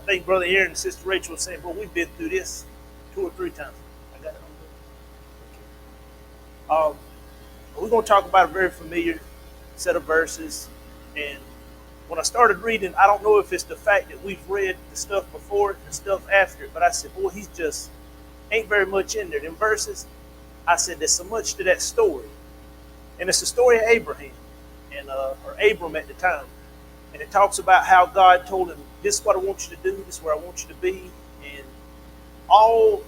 think Brother Aaron and Sister Rachel were saying, "Well, we've been through this 2 or 3 times." I got it on. Okay. We're going to talk about a very familiar set of verses, and when I started reading, I don't know if it's the fact that we've read the stuff before it and the stuff after it, but I said, "Boy, he's just ain't very much in there." Them verses, I said, "There's so much to that story," and it's the story of Abraham and or Abram at the time. And it talks about how God told him, "This is what I want you to do. This is where I want you to be." And all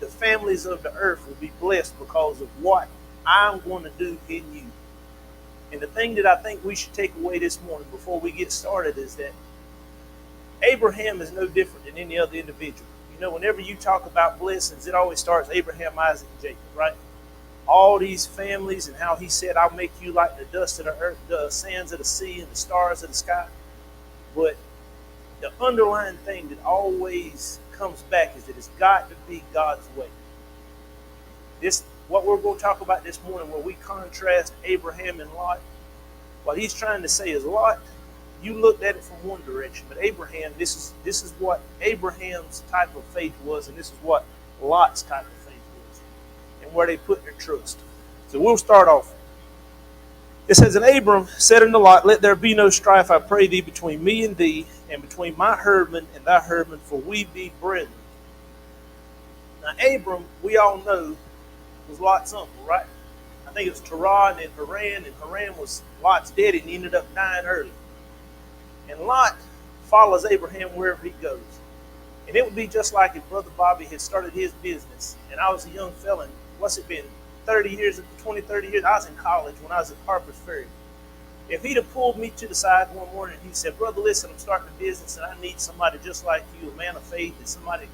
the families of the earth will be blessed because of what I'm going to do in you. And the thing that I think we should take away this morning before we get started is that Abraham is no different than any other individual. You know, whenever you talk about blessings, it always starts Abraham, Isaac, and Jacob, right? All these families and how he said, "I'll make you like the dust of the earth, the sands of the sea, and the stars of the sky." But the underlying thing that always comes back is that it's got to be God's way. This, what we're going to talk about this morning, where we contrast Abraham and Lot. What he's trying to say is, Lot, you looked at it from one direction, but Abraham, this is what Abraham's type of faith was, and this is what Lot's type of faith was, and where they put their trust. So we'll start off. It says, "And Abram said unto Lot, Let there be no strife, I pray thee, between me and thee, and between my herdmen and thy herdmen, for we be brethren." Now Abram, we all know, was Lot's uncle, right? I think it was Terah and then Haran, and Haran was Lot's daddy, and he ended up dying early. And Lot follows Abraham wherever he goes. And it would be just like if Brother Bobby had started his business, and I was a young felon. What's it been? 30 years, 20, 30 years. I was in college when I was at Harper's Ferry. If he'd have pulled me to the side one morning and he said, "Brother, listen, I'm starting a business and I need somebody just like you, a man of faith, and somebody,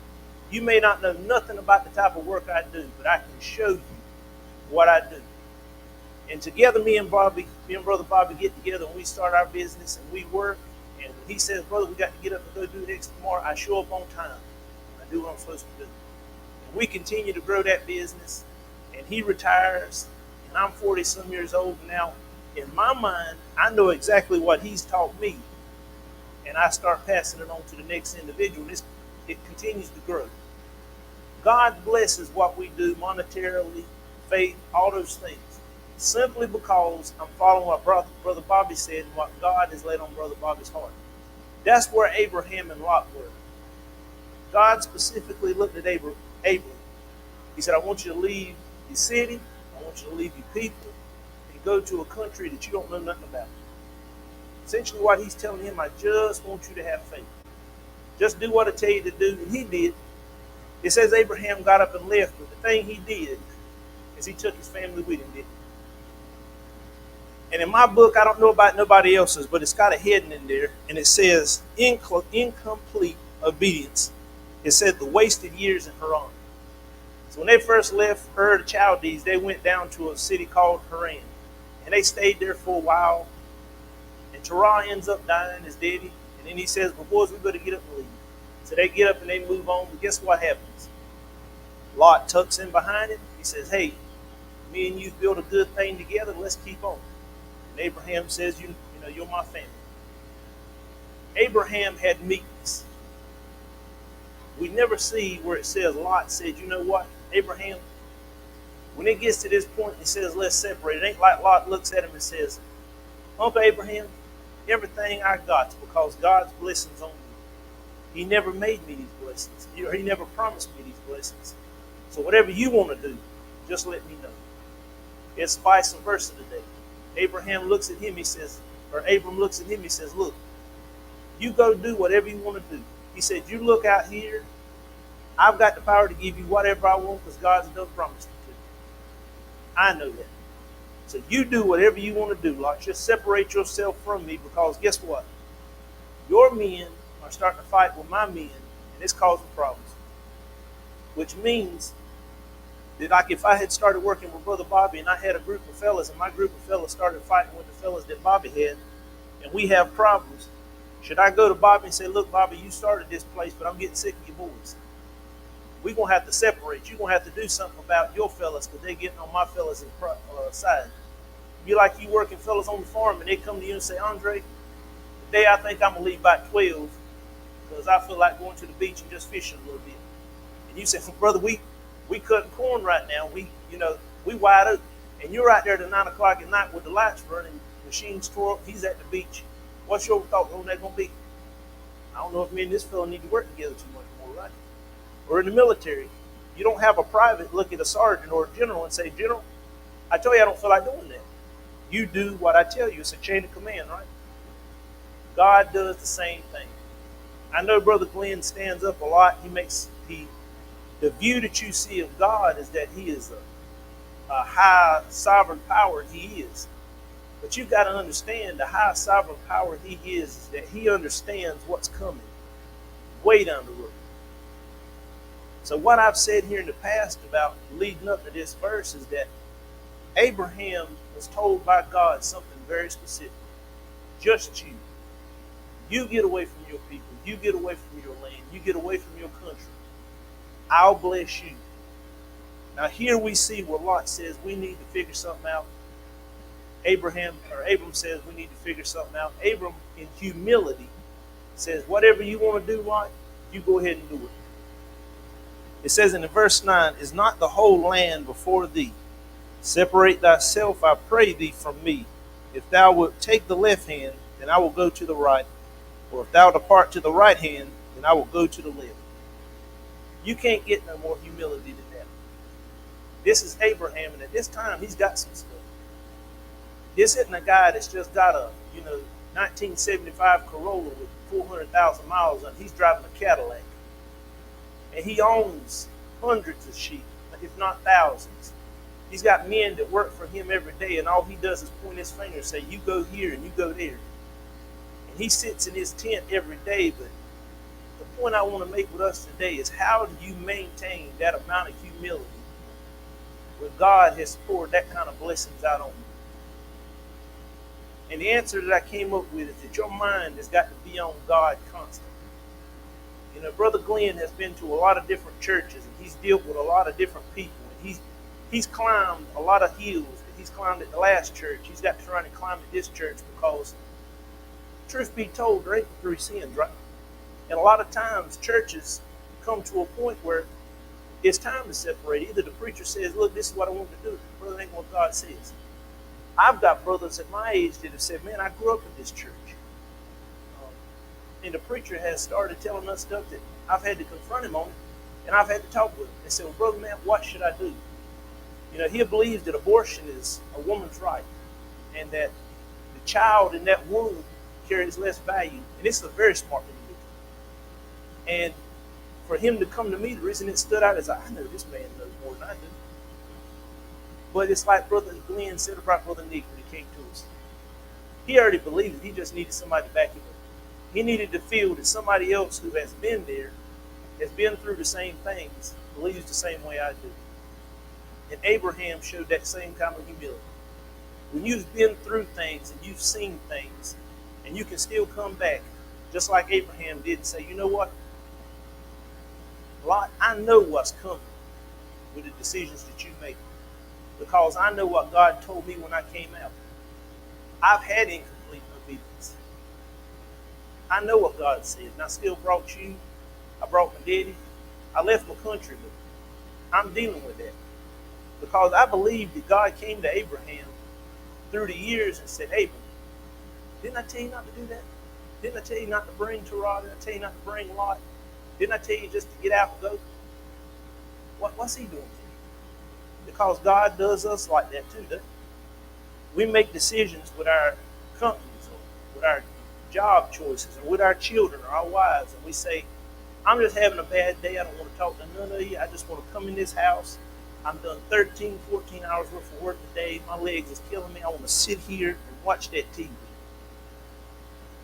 you may not know nothing about the type of work I do, but I can show you what I do." And together, me and Brother Bobby get together and we start our business and we work. And when he says, "Brother, we got to get up and go do this tomorrow," I show up on time. I do what I'm supposed to do. And we continue to grow that business. And he retires, and I'm 40 some years old now. In my mind, I know exactly what he's taught me, and I start passing it on to the next individual. It continues to grow. God blesses what we do monetarily, faith, all those things, simply because I'm following what Brother Bobby said and what God has laid on Brother Bobby's heart. That's where Abraham and Lot were. God specifically looked at Abram. He said, "I want you to leave your city, I want you to leave your people, and go to a country that you don't know nothing about." Essentially what he's telling him, "I just want you to have faith. Just do what I tell you to do." And he did. It says Abraham got up and left, but the thing he did is he took his family with him, didn't he? And in my book, I don't know about nobody else's, but it's got a heading in there, and it says incomplete obedience. It said the wasted years in Haran. So when they first left Ur of the Chaldees, they went down to a city called Haran. And they stayed there for a while. And Terah ends up dying, his daddy. And then he says, "Well, boys, we better get up and leave." So they get up and they move on. But guess what happens? Lot tucks in behind him. He says, "Hey, me and you built a good thing together. Let's keep on." And Abraham says, you know, "You're my family." Abraham had meekness. We never see where it says Lot said, "You know what, Abraham," when it gets to this point and it says, "Let's separate," it ain't like Lot looks at him and says, "Uncle Abraham, everything I got's because God's blessings on me. He never made me these blessings. He never promised me these blessings. So whatever you want to do, just let me know." It's vice versa today. Abraham looks at him, he says, or Abram looks at him, he says, "Look, you go do whatever you want to do." He said, "You look out here. I've got the power to give you whatever I want because God's done promised me to. I know that. So you do whatever you want to do. Like, just separate yourself from me because guess what? Your men are starting to fight with my men, and it's causing problems." Which means that, like, if I had started working with Brother Bobby and I had a group of fellas and my group of fellas started fighting with the fellas that Bobby had, and we have problems, should I go to Bobby and say, "Look, Bobby, you started this place, but I'm getting sick of your boys. We're going to have to separate. You're going to have to do something about your fellas because they're getting on my fellas' side." Be like you working fellas on the farm and they come to you and say, "Andre, today I think I'm going to leave by 12 because I feel like going to the beach and just fishing a little bit. And you say, well, brother, we cutting corn right now. We wide open. And you're out there at 9 o'clock at night with the lights running, machines tore up, he's at the beach. What's your thought on that going to be? I don't know if me and this fellow need to work together too much more, right? Or in the military, you don't have a private look at a sergeant or a general and say, General, I tell you I don't feel like doing that. You do what I tell you. It's a chain of command, right? God does the same thing. I know Brother Glenn stands up a lot. The view that you see of God is that he is a high sovereign power. He is. But you've got to understand the high sovereign power he is that he understands what's coming way down the road. So what I've said here in the past about leading up to this verse is that Abraham was told by God something very specific. Just you. You get away from your people. You get away from your land. You get away from your country. I'll bless you. Now here we see where Lot says we need to figure something out. Abram says we need to figure something out. Abram, in humility, says, whatever you want to do, Lot, you go ahead and do it. It says in verse 9, is not the whole land before thee? Separate thyself, I pray thee, from me. If thou wilt take the left hand, then I will go to the right. Or if thou depart to the right hand, then I will go to the left. You can't get no more humility than that. This is Abraham, and at this time, he's got some stuff. This isn't a guy that's just got a 1975 Corolla with 400,000 miles on it. He's driving a Cadillac. And he owns hundreds of sheep, if not thousands. He's got men that work for him every day, and all he does is point his finger and say, you go here and you go there. And he sits in his tent every day, but the point I want to make with us today is how do you maintain that amount of humility when God has poured that kind of blessings out on you? And the answer that I came up with is that your mind has got to be on God constantly. Brother Glenn has been to a lot of different churches, and he's dealt with a lot of different people. And he's climbed a lot of hills that he's climbed at the last church. He's got to try and climb at this church because, truth be told, there ain't three sins, right? And a lot of times churches come to a point where it's time to separate. Either the preacher says, look, this is what I want to do. Brother, ain't what God says. I've got brothers at my age that have said, man, I grew up in this church. And the preacher has started telling us stuff that I've had to confront him on, and I've had to talk with him. They said, well, brother, man, what should I do? He believes that abortion is a woman's right, and that the child in that womb carries less value. And this is a very smart individual. And for him to come to me, the reason it stood out is I know this man knows more than I do. But it's like Brother Glenn said about Brother Nick when he came to us. He already believed it. He just needed somebody to back him up. He needed to feel that somebody else who has been there, has been through the same things, believes the same way I do. And Abraham showed that same kind of humility. When you've been through things and you've seen things, and you can still come back, just like Abraham did, and say, you know what? Lot, I know what's coming with the decisions that you make, because I know what God told me when I came out. I've had incomplete obedience. I know what God said, and I still brought you. I brought my daddy. I left my country, but I'm dealing with that. Because I believe that God came to Abraham through the years and said, Abram, didn't I tell you not to do that? Didn't I tell you not to bring Terah? Didn't I tell you not to bring Lot? Didn't I tell you just to get out and go? What's he doing to you? Because God does us like that too, doesn't he? We make decisions with our companies or with our job choices or with our children or our wives, and we say, I'm just having a bad day. I don't want to talk to none of you. I just want to come in this house. I'm done 13, 14 hours worth of work today. My legs is killing me. I want to sit here and watch that TV.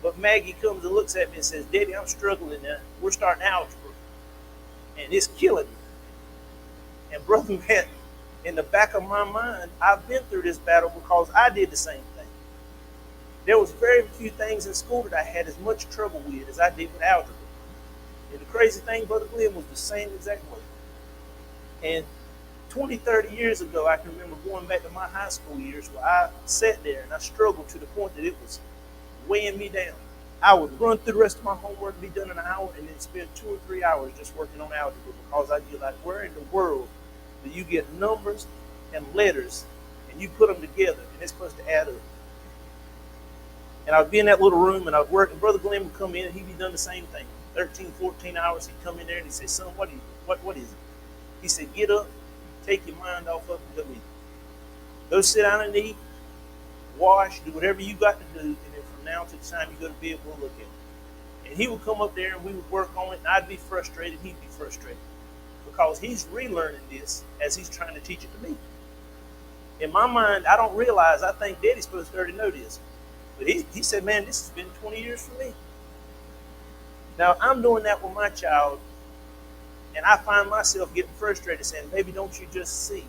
But Maggie comes and looks at me and says, Daddy, I'm struggling now. We're starting algebra. And it's killing me. And brother, man, in the back of my mind, I've been through this battle because I did the same thing. There was very few things in school that I had as much trouble with as I did with algebra. And the crazy thing, Brother Glenn, was the same exact way. And 20, 30 years ago, I can remember going back to my high school years where I sat there and I struggled to the point that it was weighing me down. I would run through the rest of my homework, be done in an hour, and then spend 2 or 3 hours just working on algebra because I'd be like, where in the world do you get numbers and letters and you put them together and it's supposed to add up? And I'd be in that little room and I'd work, and Brother Glenn would come in and he'd be done the same thing. 13, 14 hours, he'd come in there and he'd say, son, what is it? He said, get up, take your mind off of it, and go eat. Go sit down and eat, wash, do whatever you got to do, and then from now to the time you go to bed, we'll look at it. And he would come up there and we would work on it, and I'd be frustrated, he'd be frustrated. Because he's relearning this as he's trying to teach it to me. In my mind, I don't realize, I think Daddy's supposed to already know this. But he said, man, this has been 20 years for me. Now, I'm doing that with my child, and I find myself getting frustrated saying, baby, don't you just see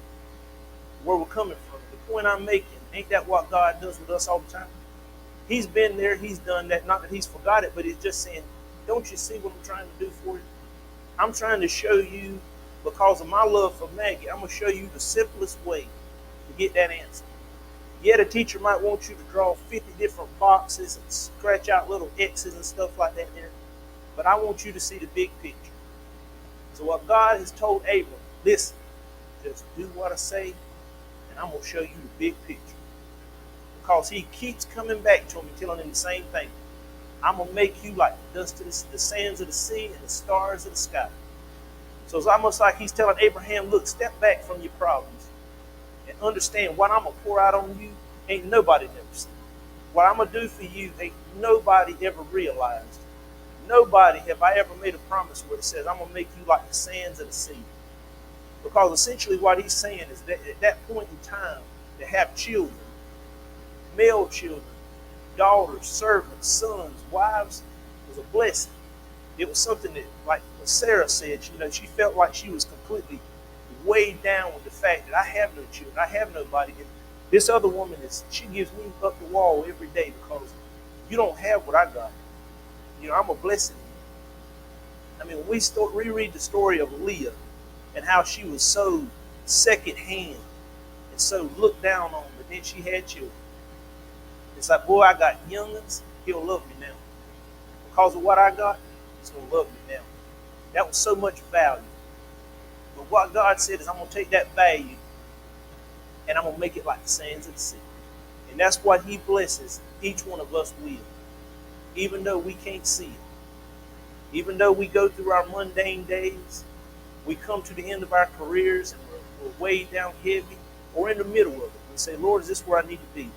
where we're coming from? The point I'm making, ain't that what God does with us all the time? He's been there, he's done that. Not that he's forgot it, but he's just saying, don't you see what I'm trying to do for you? I'm trying to show you, because of my love for Maggie, I'm going to show you the simplest way to get that answer. Yeah, the teacher might want you to draw 50 different boxes and scratch out little X's and stuff like that there. But I want you to see the big picture. So what God has told Abram, listen, just do what I say, and I'm going to show you the big picture. Because he keeps coming back to him and telling him the same thing. I'm going to make you like the dust of the sands of the sea and the stars of the sky. So it's almost like he's telling Abraham, look, step back from your problems and understand what I'm going to pour out on you ain't nobody never seen. What I'm going to do for you ain't nobody ever realized. Nobody have I ever made a promise where it says, I'm going to make you like the sands of the sea. Because essentially what he's saying is that at that point in time, to have children, male children, daughters, servants, sons, wives, was a blessing. It was something that, like what Sarah said, she felt like she was completely weighed down with the fact that I have no children, I have nobody. And this other woman, she gives me up the wall every day because you don't have what I got. I'm a blessing. I mean, when we reread the story of Leah and how she was so secondhand and so looked down on, but then she had children. It's like, boy, I got youngins, he'll love me now. Because of what I got, he's going to love me now. That was so much value. But what God said is, I'm going to take that value and I'm going to make it like the sands of the sea. And that's what he blesses each one of us with. Even though we can't see it. Even though we go through our mundane days, we come to the end of our careers and we're weighed down heavy, or in the middle of it. We say, Lord, is this where I need to be?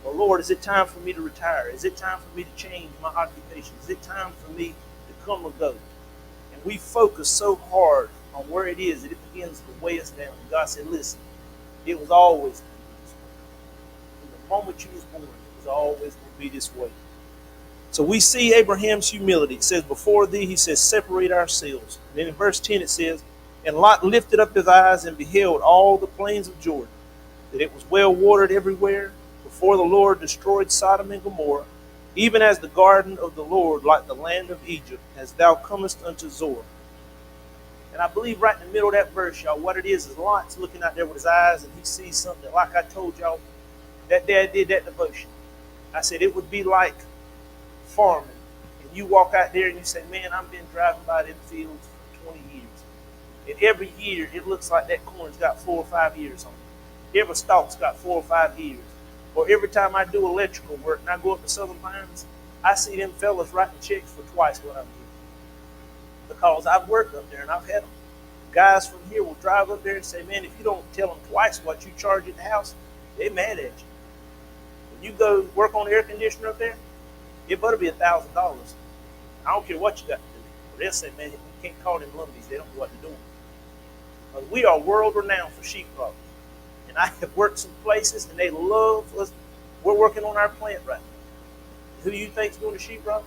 Or Lord, is it time for me to retire? Is it time for me to change my occupation? Is it time for me to come or go? And we focus so hard on where it is that it begins to weigh us down. And God said, listen, it was always going to be this way. From the moment you was born, it was always going to be this way. So we see Abraham's humility. It says, before thee, he says, separate ourselves. And then in verse 10 it says, and Lot lifted up his eyes and beheld all the plains of Jordan, that it was well watered everywhere, before the Lord destroyed Sodom and Gomorrah, even as the garden of the Lord, like the land of Egypt, as thou comest unto Zoar. And I believe right in the middle of that verse, y'all, what it is Lot's looking out there with his eyes, and he sees something like I told y'all, that day I did that devotion. I said it would be like farming, and you walk out there and you say, man, I've been driving by them fields for 20 years. And every year it looks like that corn's got 4 or 5 years on it. Every stalk's got 4 or 5 years. Or every time I do electrical work and I go up to Southern Pines, I see them fellas writing checks for twice what I'm getting. Because I've worked up there and I've had them. Guys from here will drive up there and say, man, if you don't tell them twice what you charge at the house, they're mad at you. When you go work on the air conditioner up there, it better be $1,000. I don't care what you got to do. But they'll say, man, we can't call them lumbies. They don't know what they're doing. But we are world renowned for sheetrock. And I have worked some places, and they love us. We're working on our plant right now. Who do you think's doing the sheetrock?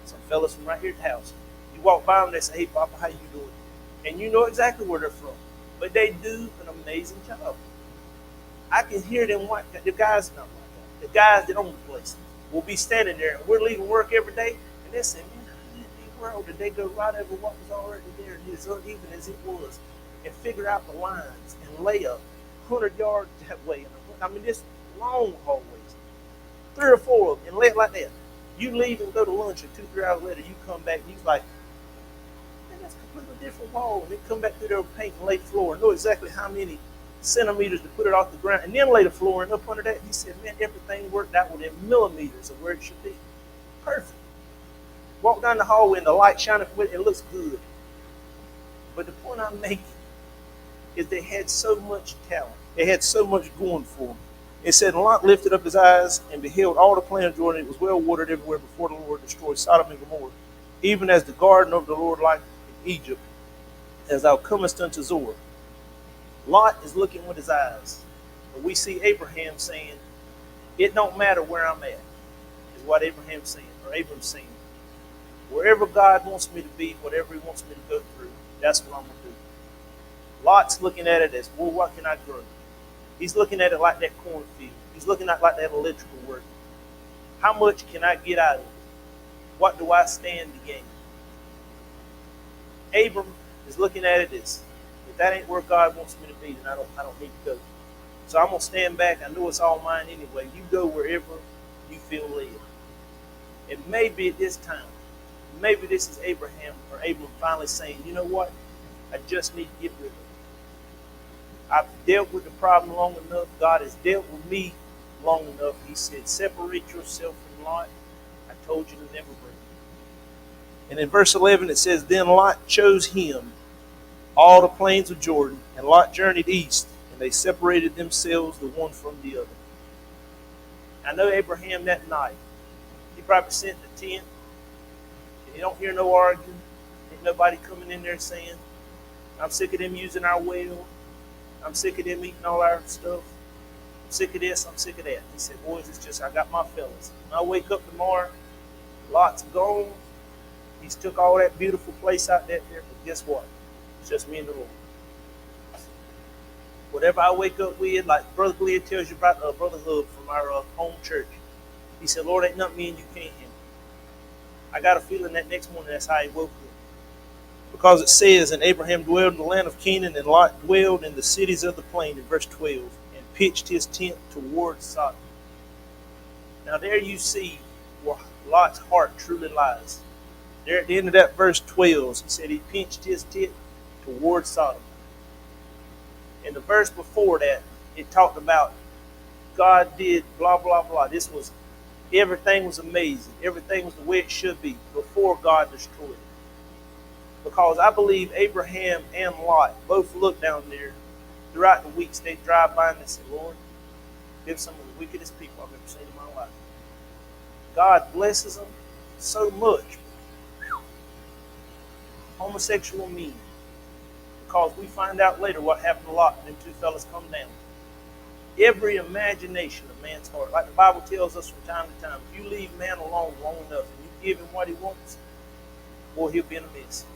Some fellas from right here at the house. You walk by them, they say, hey, Papa, how you doing? And you know exactly where they're from. But they do an amazing job. I can hear them, the guys not like that. The guys that own the place will be standing there, and we're leaving work every day, and they say, man, how in the world did they go right over what was already there, and as uneven as it was, and figure out the lines and lay up 100 yards that way? I mean, this long hallways, 3 or 4 of them, and lay it like that. You leave and go to lunch, and 2-3 hours later, you come back, and you're like, man, that's a completely different wall. And then come back through there with paint and lay the floor, and know exactly how many centimeters to put it off the ground, and then lay the floor. And up under that, he said, man, everything worked out within millimeters of where it should be. Perfect. Walk down the hallway, and the light shining from it, it looks good. But the point I'm making is they had so much talent. They had so much going for them. It said, Lot lifted up his eyes and beheld all the plain of Jordan. It was well watered everywhere before the Lord destroyed Sodom and Gomorrah, even as the garden of the Lord like in Egypt, as thou comest unto Zoar. Lot is looking with his eyes. But we see Abraham saying, it don't matter where I'm at, is what Abraham's saying, or Abram's saying. Wherever God wants me to be, whatever he wants me to go through, that's what I'm going to do. Lot's looking at it as, well, what can I grow? He's looking at it like that cornfield. He's looking at it like that electrical work. How much can I get out of it? What do I stand to gain? Abram is looking at it as, if that ain't where God wants me to be, then I don't need to go. So I'm going to stand back. I know it's all mine anyway. You go wherever you feel led. And maybe at this time, maybe this is Abraham or Abram finally saying, you know what? I just need to get rid of it. I've dealt with the problem long enough. God has dealt with me long enough. He said, separate yourself from Lot. I told you to never bring it. And in verse 11 it says, then Lot chose him all the plains of Jordan, and Lot journeyed east, and they separated themselves the one from the other. I know Abraham that night, he probably sent the tent. You don't hear no arguing. Ain't nobody coming in there saying, I'm sick of them using our well. I'm sick of them eating all our stuff. I'm sick of this, I'm sick of that. He said, boys, it's just I got my fellas. When I wake up tomorrow, Lot's gone. He's took all that beautiful place out there, but guess what? It's just me and the Lord. Whatever I wake up with, like Brother Glenn tells you about Brother Hub from our home church. He said, Lord, ain't nothing me and you can't handle. I got a feeling that next morning that's how he woke up. Because it says, and Abraham dwelled in the land of Canaan, and Lot dwelled in the cities of the plain, in verse 12, and pitched his tent towards Sodom. Now there you see where Lot's heart truly lies. There at the end of that verse 12, he said he pitched his tent towards Sodom. In the verse before that, it talked about God did blah, blah, blah. Everything was amazing. Everything was the way it should be before God destroyed it. Because I believe Abraham and Lot both looked down there throughout the weeks. They drive by and they say, Lord, they're some of the wickedest people I've ever seen in my life. God blesses them so much. Homosexual mean. Because we find out later what happened to Lot when them two fellas come down. Every imagination of man's heart, like the Bible tells us from time to time, if you leave man alone long enough and you give him what he wants, boy, he'll be in a mess.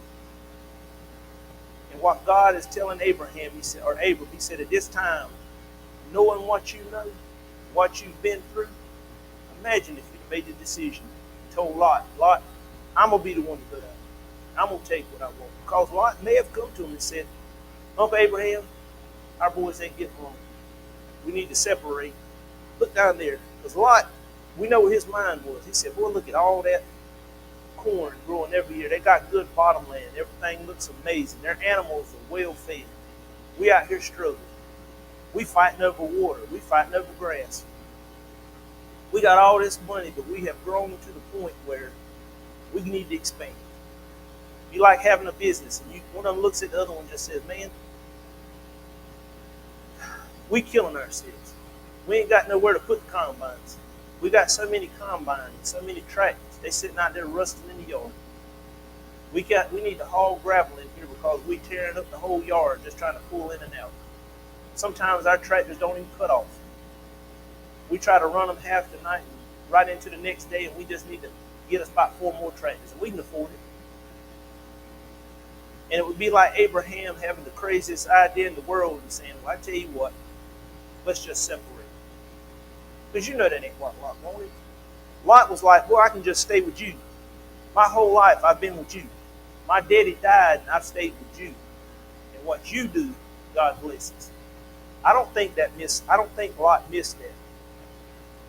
And what God is telling Abraham, he said, at this time, knowing what you know, what you've been through, imagine if you made the decision and told Lot, I'm going to be the one to go down. I'm going to take what I want. Because Lot may have come to him and said, Uncle Abraham, our boys ain't getting along. We need to separate. Look down there. Because Lot, we know what his mind was. He said, boy, look at all that corn growing every year. They got good bottomland. Everything looks amazing. Their animals are well fed. We out here struggling. We fighting over water. We fighting over grass. We got all this money, but we have grown to the point where we need to expand. You like having a business, and one of them looks at the other one and just says, man, we killing ourselves. We ain't got nowhere to put the combines. We got so many combines, so many tractors. They sitting out there rusting in the yard. We need to haul gravel in here because we tearing up the whole yard just trying to pull in and out. Sometimes our tractors don't even cut off. We try to run them half the night and right into the next day, and we just need to get us about 4 more tractors, and we can afford it. And it would be like Abraham having the craziest idea in the world and saying, well, I tell you what, let's just separate. Because you know that ain't what Lot wanted. Lot was like, well, I can just stay with you. My whole life I've been with you. My daddy died and I've stayed with you. And what you do, God blesses. I don't think Lot missed that.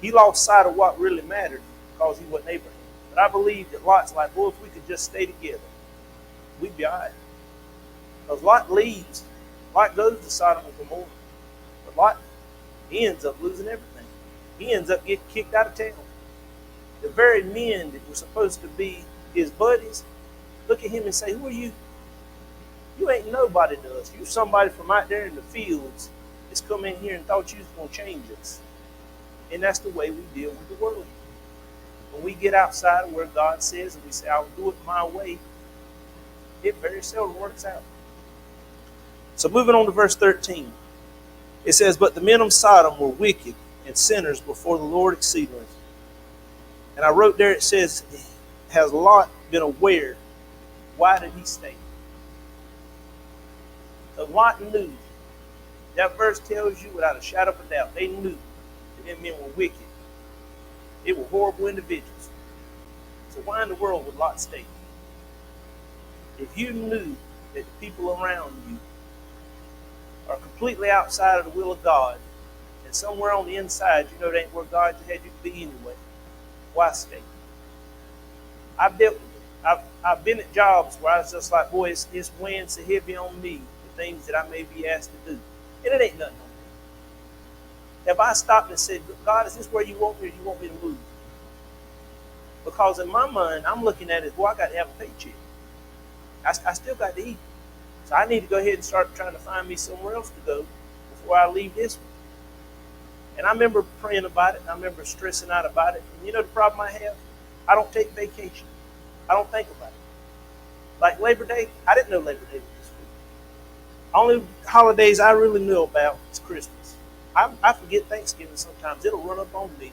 He lost sight of what really mattered because he wasn't Abraham. But I believe that Lot's like, boy, if we could just stay together, we'd be all right. Because Lot leaves. Lot goes to Sodom and Gomorrah. But Lot, he ends up losing everything. He ends up getting kicked out of town. The very men that were supposed to be his buddies look at him and say, who are you? You ain't nobody to us. You somebody from out there in the fields that's come in here and thought you was going to change us. And that's the way we deal with the world. When we get outside of where God says and we say, I'll do it my way, it very seldom works out. So moving on to verse 13. It says, but the men of Sodom were wicked and sinners before the Lord exceedingly. And I wrote there, it says, has Lot been aware? Why did he stay? So Lot knew. That verse tells you without a shadow of a doubt, they knew that them men were wicked. They were horrible individuals. So why in the world would Lot stay? If you knew that the people around you are completely outside of the will of God, and somewhere on the inside you know it ain't where God had you to be anyway, why stay? I've dealt with it. I've been at jobs where I was just like, boy, it's weighing so heavy on me, the things that I may be asked to do. And it ain't nothing on me. If I stopped and said, God, is this where you want me or you want me to move? Because in my mind, I'm looking at it, well, I got to have a paycheck. I still got to eat. So I need to go ahead and start trying to find me somewhere else to go before I leave this one. And I remember praying about it, and I remember stressing out about it. And you know the problem I have? I don't take vacation. I don't think about it. Like Labor Day, I didn't know Labor Day was this week. Only holidays I really knew about is Christmas. I forget Thanksgiving sometimes. It'll run up on me.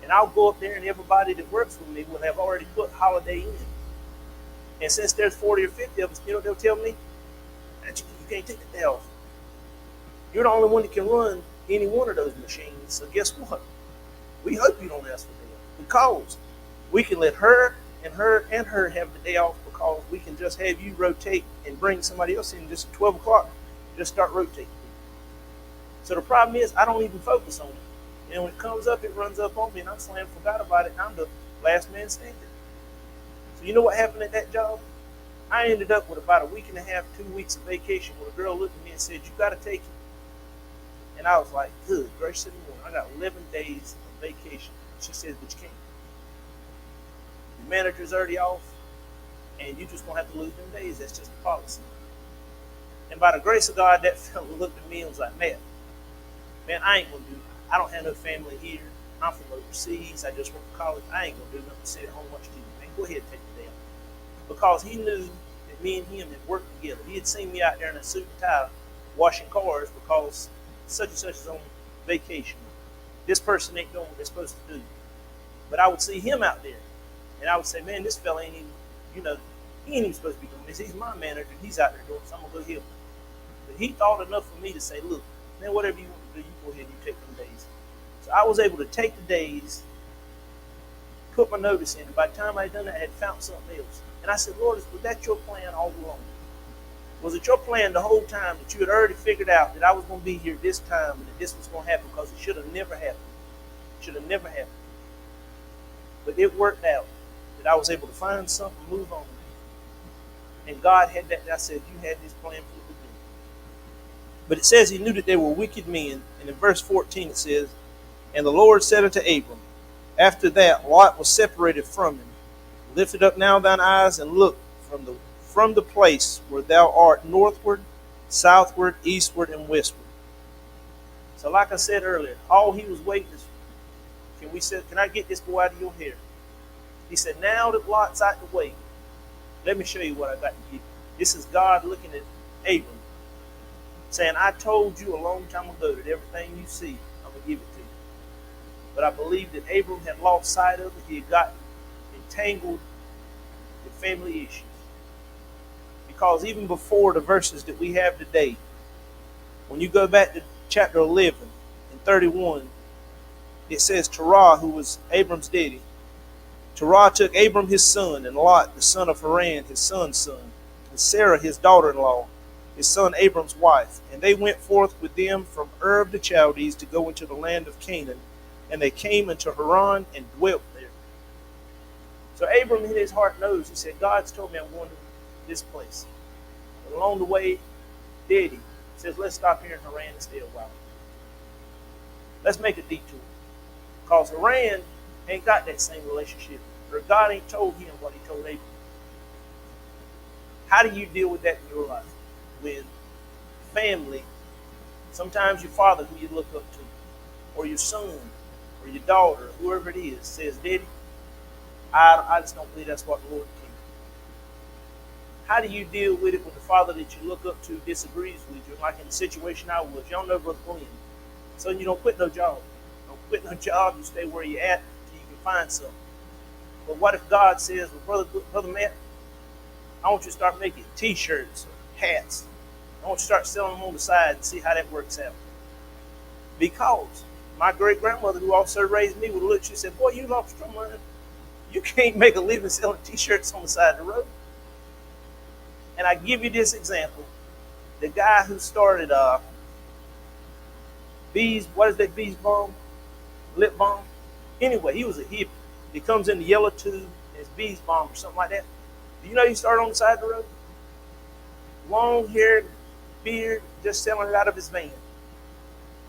And I'll go up there and everybody that works with me will have already put holiday in. And since there's 40 or 50 of us, you know what they'll tell me? That you can't take the day off. You're the only one that can run any one of those machines. So guess what? We hope you don't ask for day off. Because we can let her and her and her have the day off because we can just have you rotate and bring somebody else in just at 12 o'clock. Just start rotating. So the problem is I don't even focus on it. And when it comes up, it runs up on me and I'm slammed, forgot about it, and I'm the last man standing. So you know what happened at that job? I ended up with about a week and a half, 2 weeks of vacation where a girl looked at me and said, you got to take it. And I was like, good gracious alive, I got 11 days of vacation. She said, but you can't. Your manager's already off, and you just going to have to lose them days. That's just the policy. And by the grace of God, that fellow looked at me and was like, man, I ain't going to do it. I don't have no family here. I'm from overseas. I just went to college. I ain't going to do nothing but sit at home and watch TV. Man, go ahead and take the day off. Because he knew that me and him had worked together. He had seen me out there in a suit and tie washing cars because such and such is on vacation. This person ain't doing what they're supposed to do. But I would see him out there, and I would say, man, this fella ain't even, he ain't even supposed to be doing this. He's my manager. He's out there doing it, so I'm going to go help him. But he thought enough for me to say, look, man, whatever you want to do, you go ahead and you take them days. So I was able to take the days, put my notice in, and by the time I had done that, I had found something else. And I said, Lord, was that your plan all along? Was it your plan the whole time that you had already figured out that I was going to be here this time and that this was going to happen? Because it should have never happened. It should have never happened. But it worked out that I was able to find something, move on. And God had that. And I said, you had this plan from the beginning. But it says he knew that they were wicked men. And in verse 14 it says, and the Lord said unto Abram, after that Lot was separated from him, lifted up now thine eyes and look from the place where thou art northward, southward, eastward, and westward. So like I said earlier, all he was waiting is, can I get this boy out of your hair? He said, now that Lot's out the way, let me show you what I got to give you. This is God looking at Abram, saying, I told you a long time ago that everything you see, I'm going to give it to you. But I believe that Abram had lost sight of it. He had gotten entangled with family issues. Because even before the verses that we have today, when you go back to chapter 11 and 31, it says Terah, who was Abram's daddy, Terah took Abram his son, and Lot, the son of Haran, his son's son, and Sarah, his daughter-in-law, his son Abram's wife. And they went forth with them from Ur of the Chaldees to go into the land of Canaan. And they came into Haran and dwelt there. So Abram in his heart knows, he said, God's told me I'm going to this place. But along the way, Daddy says, let's stop here in Haran and stay a while. Let's make a detour. Because Haran ain't got that same relationship. Or God ain't told him what he told Abram. How do you deal with that in your life? When family, sometimes your father who you look up to, or your son, or your daughter, whoever it is, says, Daddy, I just don't believe that's what the Lord can. How do you deal with it when the father that you look up to disagrees with you? Like in the situation I was, y'all know Brother Glenn. So you don't quit no job. Don't quit no job. You stay where you're at until you can find something. But what if God says, well, Brother Matt, I want you to start making T-shirts or hats. I want you to start selling them on the side and see how that works out. Because my great-grandmother, who also raised me, would look, she said, boy, you lost your money. You can't make a living selling T-shirts on the side of the road. And I give you this example. The guy who started bees, what is that bees balm? Lip balm? Anyway, he was a hippie. He comes in the yellow tube, and it's bees balm or something like that. Do you know he started on the side of the road? Long hair, beard, just selling it out of his van.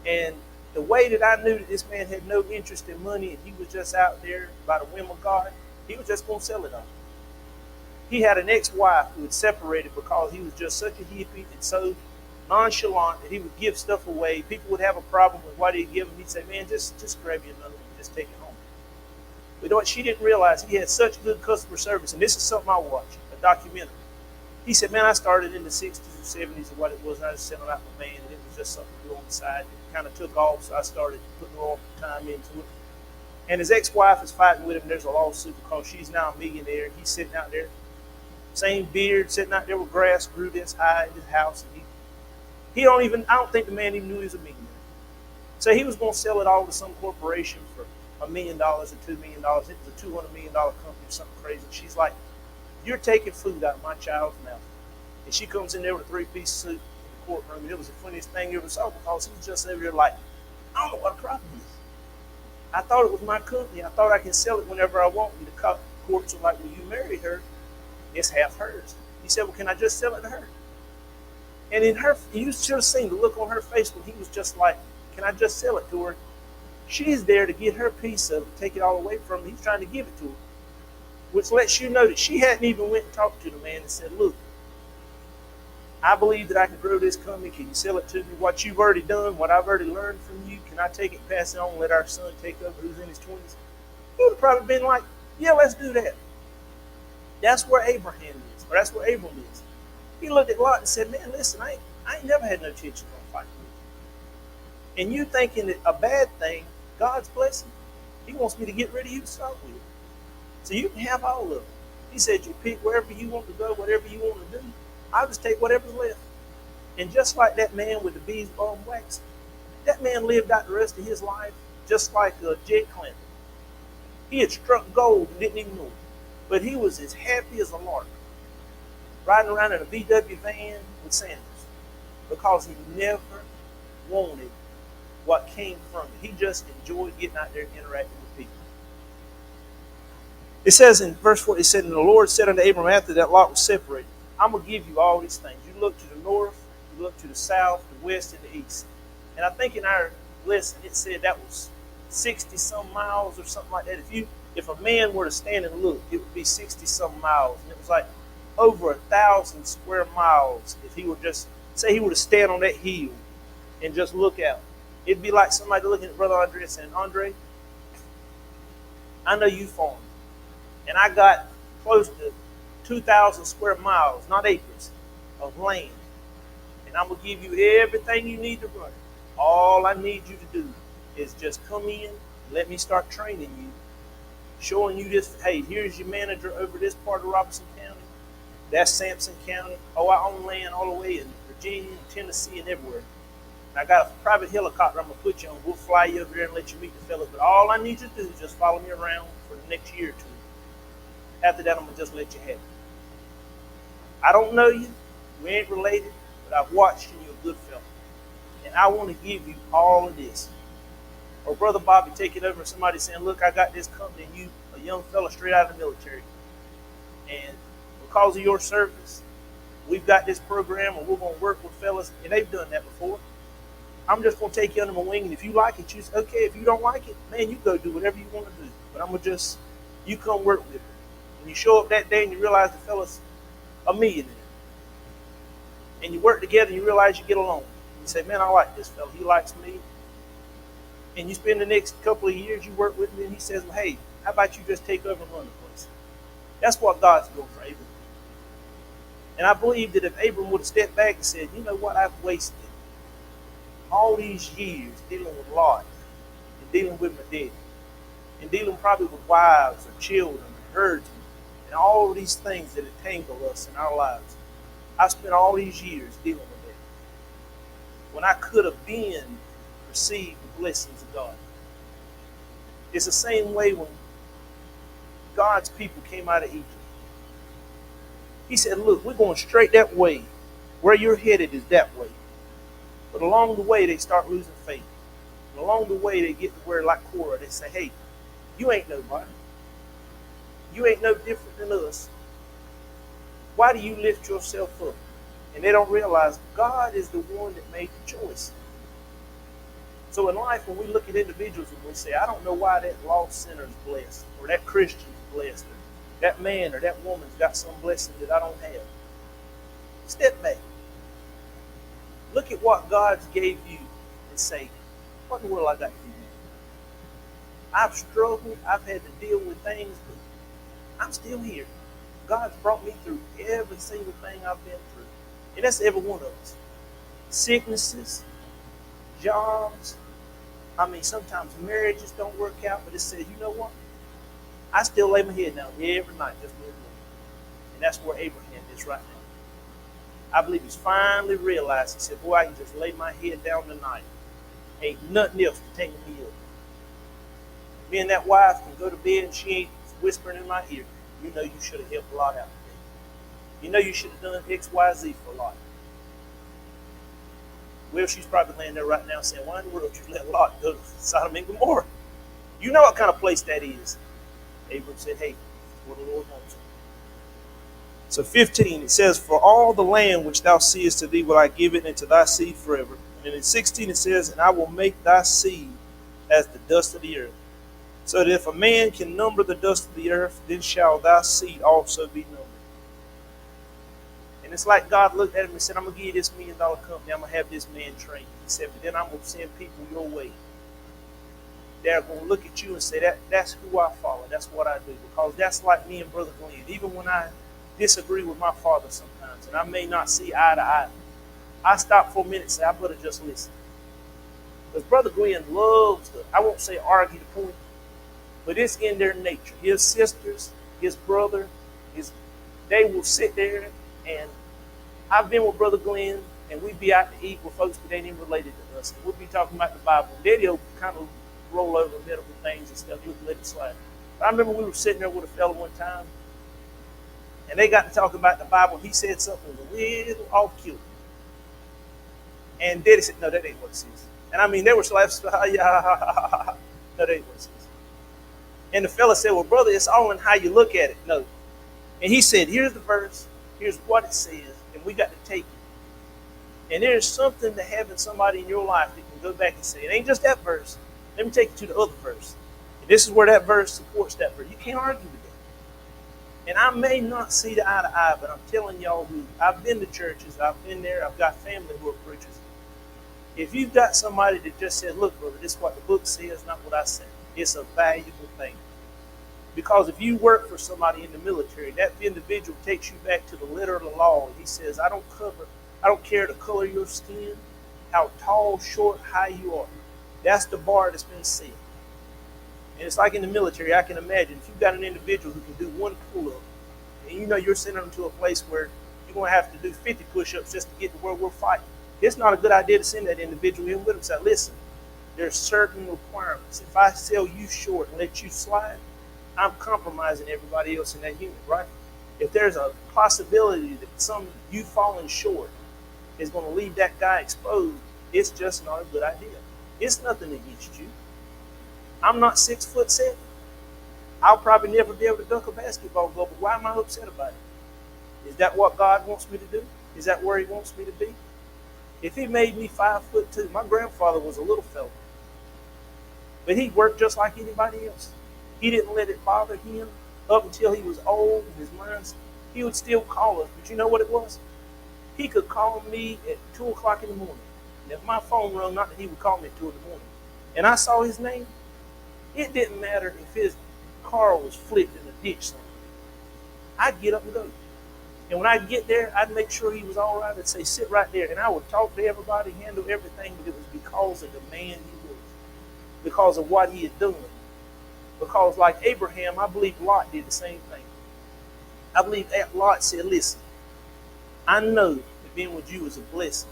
And the way that I knew that this man had no interest in money and he was just out there by the whim of God, he was just going to sell it all. He had an ex-wife who had separated because he was just such a hippie and so nonchalant that he would give stuff away. People would have a problem with what he'd give them. He'd say, man, just grab you another one and just take it home. But you know what? She didn't realize he had such good customer service. And this is something I watched, a documentary. He said, man, I started in the 60s or 70s or what it was, and I was selling out my van, and it was just something to do on the side. It kind of took off, so I started putting more time into it. And his ex-wife is fighting with him. There's a lawsuit because she's now a millionaire. He's sitting out there, same beard, sitting out there with grass grew this high in his house. And I don't think the man even knew he was a millionaire. So he was going to sell it all to some corporation for $1 million or $2 million. It was a $200 million company or something crazy. She's like, you're taking food out of my child's mouth. And she comes in there with a 3-piece suit in the courtroom, and it was the funniest thing you ever saw because he was just over there like, I don't know what a problem is. I thought it was my company. I thought I can sell it whenever I want. And the courts are like, well, you married her. It's half hers. He said, well, can I just sell it to her? And you should have seen the look on her face when he was just like, can I just sell it to her? She's there to get her piece of it, take it all away from him. He's trying to give it to her. Which lets you know that she hadn't even went and talked to the man and said, look, I believe that I can grow this company. Can you sell it to me? What you've already done, what I've already learned from you, can I take it and pass it on and let our son take over who's in his 20s? He would have probably been like, yeah, let's do that. That's where Abraham is, or that's where Abram is. He looked at Lot and said, man, listen, I ain't never had no intention on fighting with you. And you thinking that a bad thing, God's blessing, he wants me to get rid of you to start with. So you can have all of it. He said, you pick wherever you want to go, whatever you want to do. I'll just take whatever's left. And just like that man with the bees balm wax, that man lived out the rest of his life just like Jed Clampett. He had struck gold and didn't even know it. But he was as happy as a lark, riding around in a VW van with Sanders, because he never wanted what came from it. He just enjoyed getting out there and interacting with people. It says in verse 4, it said, and the Lord said unto Abram after that Lot was separated, I'm going to give you all these things. You look to the north, you look to the south, the west, and the east. And I think in our lesson it said that was 60-some miles or something like that. If a man were to stand and look, it would be 60-some miles. And it was like over 1,000 square miles if he would just, say he were to stand on that hill and just look out. It'd be like somebody looking at Brother Andre and saying, Andre, I know you farm. And I got close to 2,000 square miles, not acres, of land. And I'm going to give you everything you need to run. All I need you to do is just come in, let me start training you, showing you this. Hey, here's your manager over this part of Robertson County. That's Sampson County. Oh, I own land all the way in Virginia and Tennessee and everywhere. And I got a private helicopter I'm going to put you on. We'll fly you over there and let you meet the fellas. But all I need you to do is just follow me around for the next year or two. After that, I'm going to just let you have it. I don't know you. We ain't related. But I've watched you. You're a good fella. And I want to give you all of this. Or Brother Bobby take it over and somebody saying, look, I got this company and a young fella straight out of the military. And because of your service, we've got this program and we're going to work with fellas, and they've done that before. I'm just going to take you under my wing, and if you like it, you say, okay. If you don't like it, man, you go do whatever you want to do. But I'm going to just, you come work with me. When you show up that day and you realize the fella's a millionaire, and you work together and you realize you get along. You say, man, I like this fella. He likes me. And you spend the next couple of years, you work with me, and he says, well, hey, how about you just take over and run the place? That's what God's doing for Abraham. And I believe that if Abram would have stepped back and said, you know what, I've wasted all these years dealing with Lot and dealing with my daddy and dealing probably with wives or children and herds and all of these things that entangle us in our lives. I spent all these years dealing with that when I could have been received the blessings of God. It's the same way when God's people came out of Egypt. He said, look, we're going straight that way. Where you're headed is that way. But along the way, they start losing faith. And along the way, they get to where, like Korah, they say, hey, you ain't nobody. You ain't no different than us. Why do you lift yourself up? And they don't realize God is the one that made the choice. So in life, when we look at individuals and we say, I don't know why that lost sinner is blessed, or that Christian is blessed, or that man or that woman's got some blessing that I don't have. Step back. Look at what God's gave you and say, what in the world I got to do? I've struggled. I've had to deal with things, but I'm still here. God's brought me through every single thing I've been through. And that's every one of us. Sicknesses, jobs. I mean, sometimes marriages don't work out, but it says, you know what? I still lay my head down every night just living. And that's where Abraham is right now. I believe he's finally realized, he said, boy, I can just lay my head down tonight. Ain't nothing else to take me up. Me and that wife can go to bed and she ain't whispering in my ear, you know you should have helped a lot out today. You know you should have done X, Y, Z for a lot. Well, she's probably laying there right now saying, why in the world did you let Lot go to Sodom and Gomorrah? You know what kind of place that is. Abram said, hey, what the Lord wants. So 15, it says, for all the land which thou seest to thee will I give it, and to thy seed forever. And in 16 it says, and I will make thy seed as the dust of the earth. So that if a man can number the dust of the earth, then shall thy seed also be numbered. And it's like God looked at him and said, I'm going to give you this $1 million company. I'm going to have this man trained. He said, but then I'm going to send people your way. They're going to look at you and say, that's who I follow. That's what I do. Because that's like me and Brother Glenn. Even when I disagree with my father sometimes, and I may not see eye to eye, I stop for a minute and say, I better just listen. Because Brother Glenn loves to, I won't say argue the point, but it's in their nature. His sisters, his brother, they will sit there, and I've been with Brother Glenn, and we'd be out to eat with folks that ain't even related to us. And we'd be talking about the Bible. Daddy will kind of roll over medical things and stuff. He'll let it slide. But I remember we were sitting there with a fellow one time, and they got to talking about the Bible, and he said something that was a little off-kilter. And Daddy said, no, that ain't what it says. And I mean, they were laughing, yeah, no, that ain't what it says. And the fella said, well, brother, it's all in how you look at it. No. And he said, here's the verse, here's what it says, and we got to take it. And there's something to having somebody in your life that can go back and say, it ain't just that verse. Let me take you to the other verse. And this is where that verse supports that verse. You can't argue with that. And I may not see the eye to eye, but I'm telling y'all who, I've been to churches, I've been there, I've got family who are preachers. If you've got somebody that just says, look, brother, this is what the book says, not what I say, it's a valuable thing. Because if you work for somebody in the military, that individual takes you back to the letter of the law. He says, I don't care the color of your skin, how tall, short, high you are. That's the bar that's been set. And it's like in the military, I can imagine, if you've got an individual who can do one pull-up, and you know you're sending them to a place where you're going to have to do 50 push-ups just to get to where we're fighting. It's not a good idea to send that individual in with them. Say, listen, there's certain requirements. If I sell you short and let you slide, I'm compromising everybody else in that unit, right? If there's a possibility that you falling short is going to leave that guy exposed, it's just not a good idea. It's nothing against you. I'm not 6'7". I'll probably never be able to dunk a basketball goal, but why am I upset about it? Is that what God wants me to do? Is that where he wants me to be? If he made me 5'2", my grandfather was a little fella, but he worked just like anybody else. He didn't let it bother him up until he was old and his mind's, he would still call us. But you know what it was? He could call me at 2 o'clock in the morning. And if my phone rung, not that he would call me at 2 in the morning, and I saw his name, it didn't matter if his car was flipped in a ditch somewhere. I'd get up and go. And when I'd get there, I'd make sure he was all right. I'd say, sit right there. And I would talk to everybody, handle everything, but it was because of the man he was, because of what he had done. Because like Abraham, I believe Lot did the same thing. I believe Lot said, listen, I know that being with you is a blessing.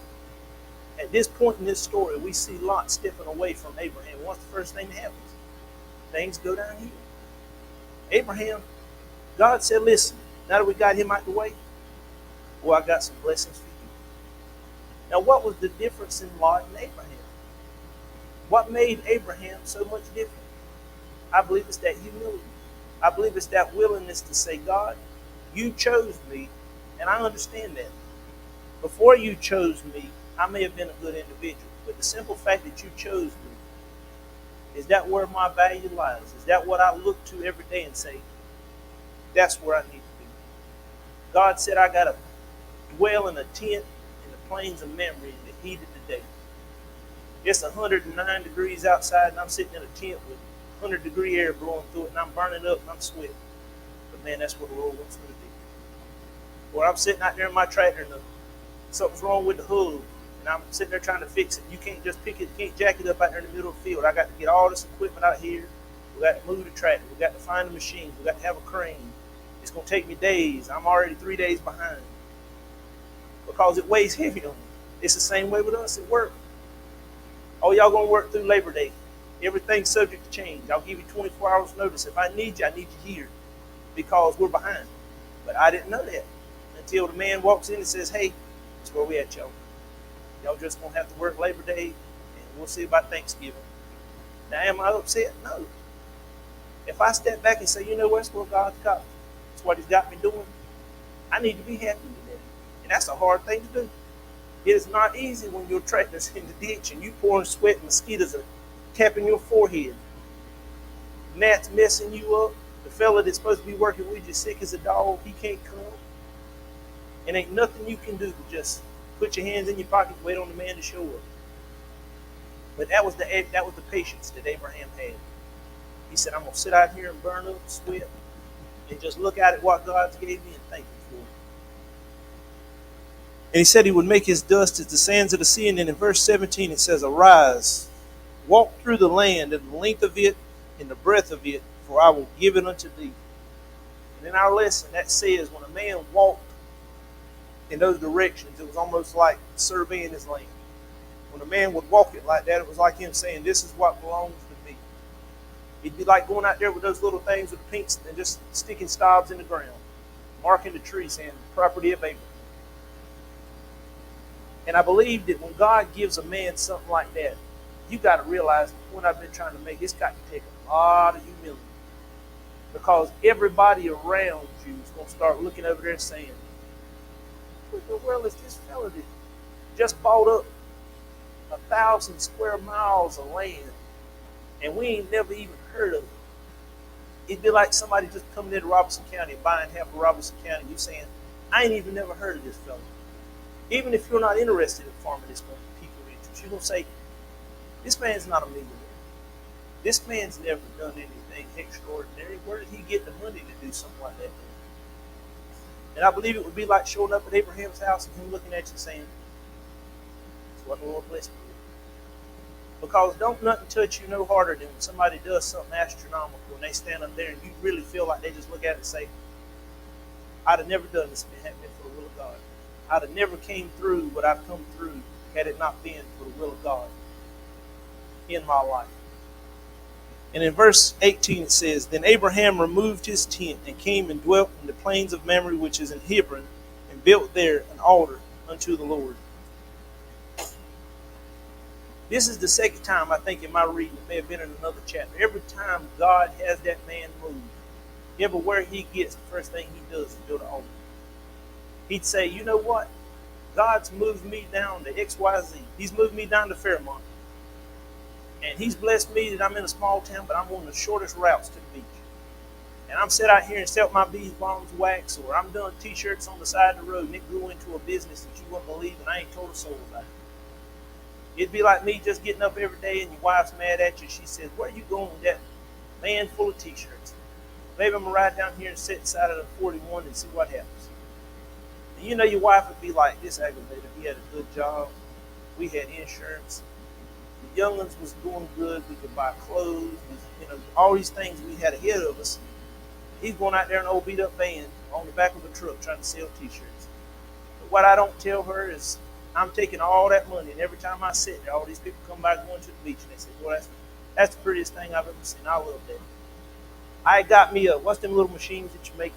At this point in this story, we see Lot stepping away from Abraham. What's the first thing that happens? Things go downhill. Abraham, God said, listen, now that we got him out the way, well, I got some blessings for you. Now, what was the difference in Lot and Abraham? What made Abraham so much different? I believe it's that humility. I believe it's that willingness to say, God, you chose me, and I understand that. Before you chose me, I may have been a good individual, but the simple fact that you chose me, is that where my value lies? Is that what I look to every day and say, that's where I need to be? God said I got to dwell in a tent in the plains of memory in the heat of the day. It's 109 degrees outside, and I'm sitting in a tent with 100-degree air blowing through it, and I'm burning up, and I'm sweating. But man, that's what the Lord wants me to be. Or I'm sitting out there in my tractor, and something's wrong with the hood, and I'm sitting there trying to fix it. You can't just pick it, you can't jack it up out there in the middle of the field. I got to get all this equipment out here. We got to move the tractor. We got to find the machines. We got to have a crane. It's going to take me days. I'm already 3 days behind because it weighs heavy on me. It's the same way with us at work. Oh, y'all going to work through Labor Day. Everything's subject to change. I'll give you 24 hours notice. If I need you here because we're behind. But I didn't know that until the man walks in and says, hey, that's where we at, y'all. Y'all just going to have to work Labor Day, and we'll see about Thanksgiving. Now, am I upset? No. If I step back and say, you know what, that's what God's got me. That's what he's got me doing. I need to be happy with that. And that's a hard thing to do. It is not easy when your tractor's in the ditch and you pouring sweat and mosquitoes are tapping your forehead. Gnats messing you up. The fella that's supposed to be working with you sick as a dog, he can't come. And ain't nothing you can do but just put your hands in your pocket and wait on the man to show up. But that was the patience that Abraham had. He said, I'm going to sit out here and burn up, sweat, and just look at what God gave me and thank him for it. And he said he would make his dust as the sands of the sea. And then in verse 17 it says, arise, walk through the land and the length of it and the breadth of it, for I will give it unto thee. And in our lesson that says when a man walked in those directions, it was almost like surveying his land. When a man would walk it like that, it was like him saying, this is what belongs to me. It'd be like going out there with those little things with the pinks and just sticking stabs in the ground, marking the tree, saying, property of Abraham. And I believe that when God gives a man something like that, you got to realize the point I've been trying to make, it's got to take a lot of humility. Because everybody around you is going to start looking over there saying, what in the world is this fella that just bought up 1,000 square miles of land and we ain't never even heard of it? It'd be like somebody just coming into Robertson County and buying half of Robertson County. You saying, I ain't even never heard of this fella. Even if you're not interested in farming this people interest, you're going to say, this man's not a millionaire. This man's never done anything extraordinary. Where did he get the money to do something like that? And I believe it would be like showing up at Abraham's house and him looking at you saying, that's what the Lord blessed me with. Because don't nothing touch you no harder than when somebody does something astronomical and they stand up there and you really feel like they just look at it and say, I'd have never done this if it hadn't been for the will of God. I'd have never came through what I've come through had it not been for the will of God in my life. And in verse 18 it says, then Abraham removed his tent and came and dwelt in the plains of Mamre, which is in Hebron, and built there an altar unto the Lord. This is the second time I think in my reading, it may have been in another chapter. Every time God has that man move, Everywhere he gets, the first thing he does is build an altar. He'd say, you know what? God's moved me down to XYZ. He's moved me down to Fairmont. And he's blessed me that I'm in a small town, but I'm on the shortest routes to the beach. And I'm set out here and sell my bees bombs wax, or I'm doing t-shirts on the side of the road, and it grew into a business that you wouldn't believe, and I ain't told a soul about it. It'd be like me just getting up every day and your wife's mad at you. She says, where are you going with that van full of t-shirts? Maybe I'm going to ride down here and sit inside of the 41 and see what happens. And you know your wife would be like, this aggravator, he had a good job. We had insurance. The young'uns was doing good. We could buy clothes. All these things we had ahead of us. He's going out there in an old beat-up van on the back of a truck trying to sell t-shirts. But what I don't tell her is I'm taking all that money, and every time I sit there, all these people come by going to the beach, and they say, boy, that's the prettiest thing I've ever seen. I love that. I got me what's them little machines that you make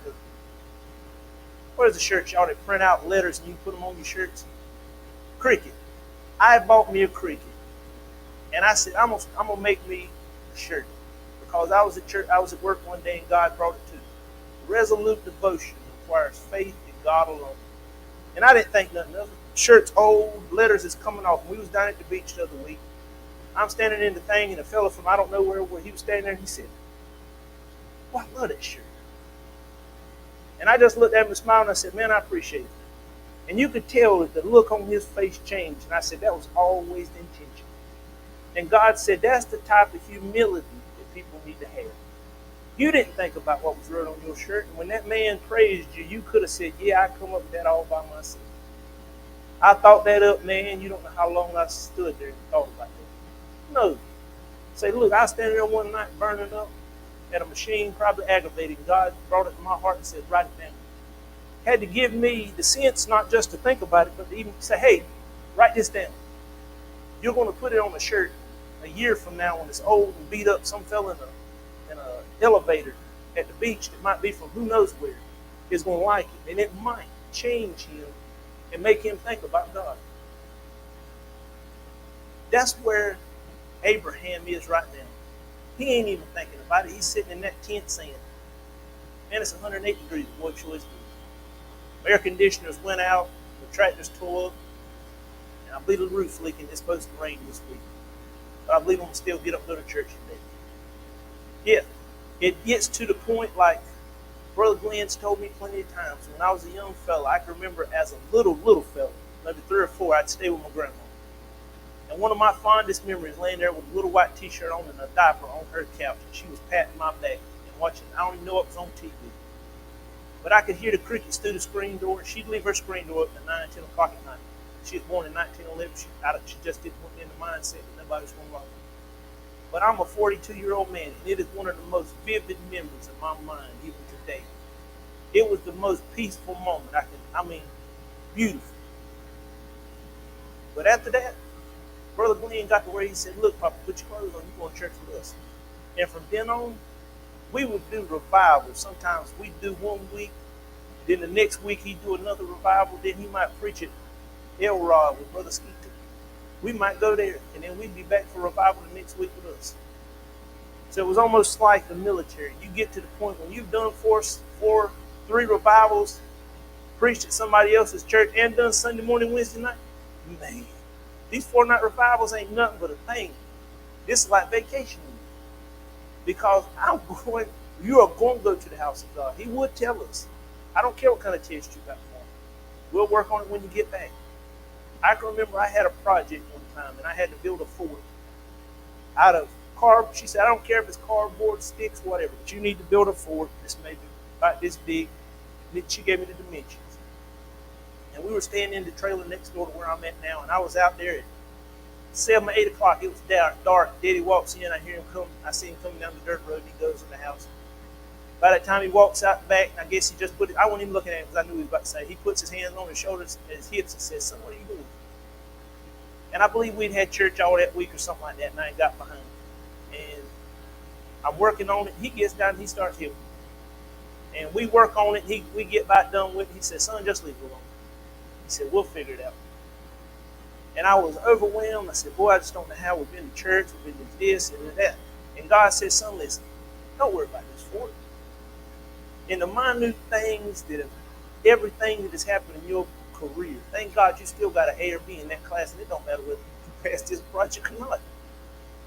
what is the shirt, y'all, that print out letters and you put them on your shirts? Cricut. I bought me a Cricut. And I said, I'm gonna make me a shirt. Because I was at church, I was at work one day and God brought it to me. Resolute devotion requires faith in God alone. And I didn't think nothing of it. Shirt's old, letters is coming off. We was down at the beach the other week. I'm standing in the thing, and a fella from I don't know where he was standing there, and he said, "Boy, I love that shirt." And I just looked at him and smiled, and I said, "Man, I appreciate it." And you could tell that the look on his face changed. And I said, that was always the intention. And God said, that's the type of humility that people need to have. You didn't think about what was wrote on your shirt. And when that man praised you, you could have said, yeah, I come up with that all by myself. I thought that up, man. You don't know how long I stood there and thought about that. No. Say, look, I was standing there one night burning up at a machine, probably aggravating. God brought it to my heart and said, write it down. Had to give me the sense not just to think about it, but to even say, hey, write this down. You're going to put it on a shirt a year from now when it's old and beat up. Some fella in an elevator at the beach that might be from who knows where is going to like it. And it might change him and make him think about God. That's where Abraham is right now. He ain't even thinking about it. He's sitting in that tent saying, man, it's 108 degrees. What choice do? Air conditioners went out, the tractors tore up, and I believe the roof's leaking. It's supposed to rain this week. But I believe I'm going to still get up and go to church today. Yeah, it gets to the point like Brother Glenn's told me plenty of times. When I was a young fella, I can remember as a little fella, maybe 3 or 4, I'd stay with my grandma. And one of my fondest memories, laying there with a little white t-shirt on and a diaper on her couch, and she was patting my back and watching. I don't even know it was on TV. But I could hear the crickets through the screen door. She'd leave her screen door open at 9, 10 o'clock at night. She was born in 1911. She just didn't put in the mindset that nobody was going to love her. But I'm a 42-year-old man, and it is one of the most vivid memories in my mind, even today. It was the most peaceful moment. Beautiful. But after that, Brother Glenn got to where he said, look, Papa, put your clothes on. You go to church with us. And from then on, we would do revival. Sometimes we'd do one week, then the next week he'd do another revival, then he might preach at Elrod with Brother Skeeter. We might go there, and then we'd be back for revival the next week with us. So it was almost like the military. You get to the point when you've done 3 revivals, preached at somebody else's church, and done Sunday morning, Wednesday night. Man, these 4-night revivals ain't nothing but a thing. This is like vacation. Because you are going to go to the house of God. He would tell us. I don't care what kind of test you got for him. We'll work on it when you get back. I can remember I had a project one time, and I had to build a fort out of cardboard. She said, I don't care if it's cardboard, sticks, whatever, but you need to build a fort. This may be about this big. She gave me the dimensions. And we were staying in the trailer next door to where I'm at now, and I was out there at 7 or 8 o'clock. It was dark. Daddy walks in. I hear him come. I see him coming down the dirt road, and he goes in the house. By that time, he walks out the back, and I guess he just put it. I wasn't even looking at him because I knew he was about to say. He puts his hands on his shoulders and his hips and says, son, what are you doing? And I believe we'd had church all that week or something like that, and I got behind him. And I'm working on it. He gets down and he starts helping. And we work on it. We get about done with it. He says, son, just leave it alone. He said, we'll figure it out. And I was overwhelmed. I said, boy, I just don't know how. We've been to church, we've been to this and that. And God said, son, listen, don't worry about this fort. In the minute things that have, everything that has happened in your career, thank God you still got an A or B in that class, and it don't matter whether you pass this project or not.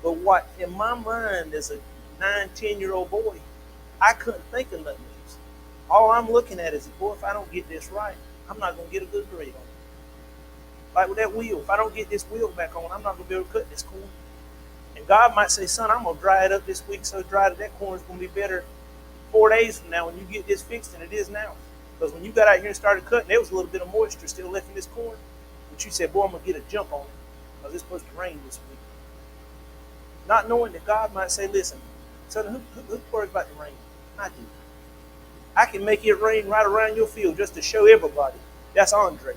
But what in my mind as a 9, 10-year-old boy, I couldn't think of nothing else. All I'm looking at is, boy, if I don't get this right, I'm not going to get a good grade on it. Like with that wheel, if I don't get this wheel back on, I'm not going to be able to cut this corn. And God might say, son, I'm going to dry it up this week so dry that that corn is going to be better 4 days from now when you get this fixed than it is now. Because when you got out here and started cutting, there was a little bit of moisture still left in this corn. But you said, boy, I'm going to get a jump on it because it's supposed to rain this week. Not knowing that God might say, listen, son, who worries about the rain? I do. I can make it rain right around your field just to show everybody. That's Andre.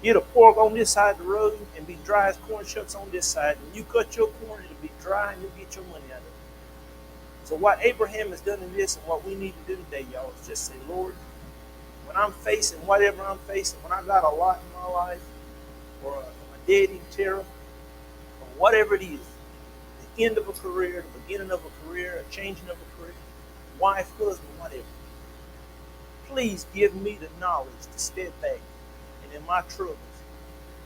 Get a pork on this side of the road and be dry as corn shucks on this side. When you cut your corn, it'll be dry and you'll get your money out of it. So what Abraham has done in this and what we need to do today, y'all, is just say, Lord, when I'm facing whatever I'm facing, when I got a lot in my life, or a dead-eating terror, or whatever it is, the end of a career, the beginning of a career, a changing of a career, wife, husband, whatever, please give me the knowledge to step back and in my troubles,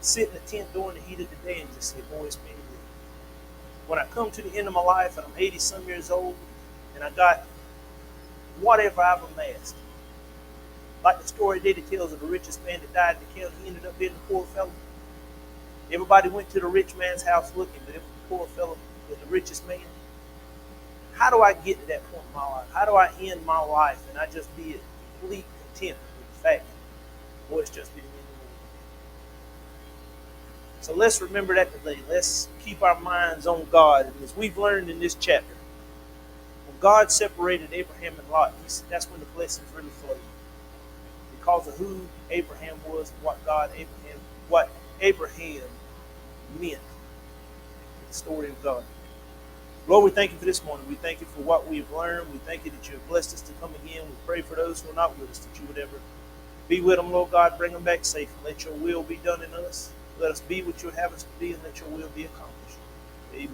sit in the tent during the heat of the day and just say, boy, it's been good. When I come to the end of my life and I'm 80-some years old and I got whatever I've amassed, like the story Diddy tells of the richest man that died in the county, he ended up being the poor fellow. Everybody went to the rich man's house looking, but it was the poor fellow was the richest man. How do I get to that point in my life? How do I end my life and I just be at complete contentment with the fact that, boy, it's just been in the world. So let's remember that today. Let's keep our minds on God. And as we've learned in this chapter, when God separated Abraham and Lot, that's when the blessings really flowed. Because of who Abraham was, what Abraham meant in the story of God. Lord, we thank you for this morning. We thank you for what we've learned. We thank you that you have blessed us to come again. We pray for those who are not with us, that you would ever be with them, Lord God. Bring them back safe. Let your will be done in us. Let us be what you have us to be, and let your will be accomplished. Amen.